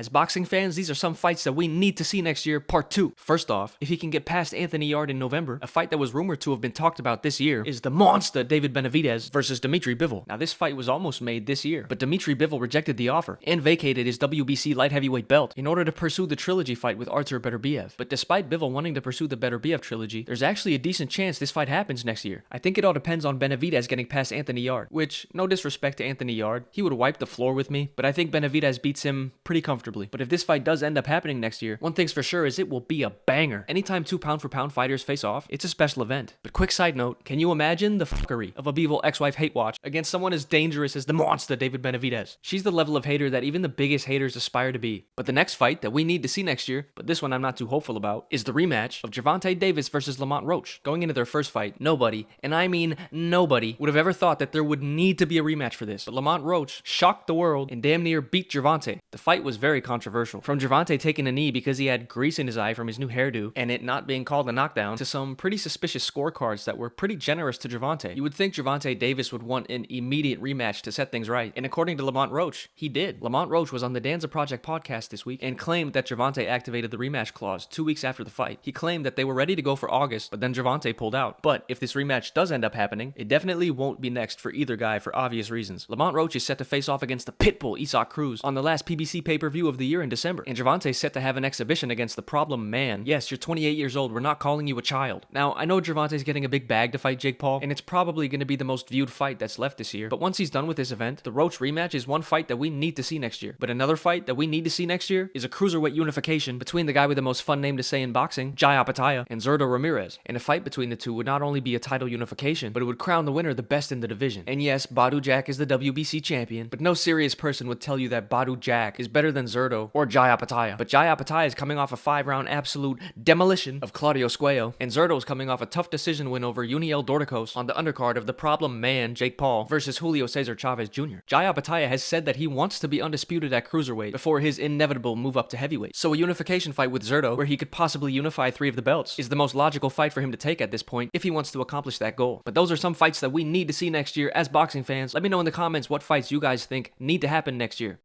As boxing fans, these are some fights that we need to see next year, part 2. First off, if he can get past Anthony Yarde in November, a fight that was rumored to have been talked about this year is the monster David Benavidez versus Dimitri Bivol. Now this fight was almost made this year, but Dimitri Bivol rejected the offer and vacated his WBC light heavyweight belt in order to pursue the trilogy fight with Artur Beterbiev. But despite Bivol wanting to pursue the Beterbiev trilogy, there's actually a decent chance this fight happens next year. I think it all depends on Benavidez getting past Anthony Yarde, which, no disrespect to Anthony Yarde, he would wipe the floor with me, but I think Benavidez beats him pretty comfortably. But if this fight does end up happening next year, one thing's for sure is it will be a banger. Anytime 2 pound-for-pound fighters face off, it's a special event. But quick side note, can you imagine the fuckery of a Bivol ex-wife hate watch against someone as dangerous as the monster David Benavidez? She's the level of hater that even the biggest haters aspire to be. But the next fight that we need to see next year, but this one I'm not too hopeful about, is the rematch of Gervonta Davis versus Lamont Roach. Going into their first fight, nobody, and I mean nobody, would have ever thought that there would need to be a rematch for this. But Lamont Roach shocked the world and damn near beat Gervonta. The fight was very controversial. From Gervonta taking a knee because he had grease in his eye from his new hairdo and it not being called a knockdown, to some pretty suspicious scorecards that were pretty generous to Gervonta. You would think Gervonta Davis would want an immediate rematch to set things right, and according to Lamont Roach, he did. Lamont Roach was on the Danza Project podcast this week and claimed that Gervonta activated the rematch clause 2 weeks after the fight. He claimed that they were ready to go for August, but then Gervonta pulled out. But if this rematch does end up happening, it definitely won't be next for either guy for obvious reasons. Lamont Roach is set to face off against the Pitbull Isaac Cruz on the last PBC pay-per-view of the year in December, and Gervonta is set to have an exhibition against the Problem Man. Yes, you're 28 years old, we're not calling you a child. Now, I know Gervonta's getting a big bag to fight Jake Paul, and it's probably going to be the most viewed fight that's left this year, but once he's done with this event, the Roach rematch is one fight that we need to see next year. But another fight that we need to see next year is a cruiserweight unification between the guy with the most fun name to say in boxing, Jai Opetaia, and Zurdo Ramirez. And a fight between the two would not only be a title unification, but it would crown the winner the best in the division. And yes, Badou Jack is the WBC champion, but no serious person would tell you that Badou Jack is better than Zurdo or Jai Opetaia. But Jai Opetaia is coming off a 5-round absolute demolition of Claudio Squayo, and Zurdo is coming off a tough decision win over Uniel Dorticos on the undercard of the Problem Man, Jake Paul, versus Julio Cesar Chavez Jr. Jai Opetaia has said that he wants to be undisputed at cruiserweight before his inevitable move up to heavyweight. So a unification fight with Zurdo, where he could possibly unify 3 of the belts, is the most logical fight for him to take at this point if he wants to accomplish that goal. But those are some fights that we need to see next year as boxing fans. Let me know in the comments what fights you guys think need to happen next year.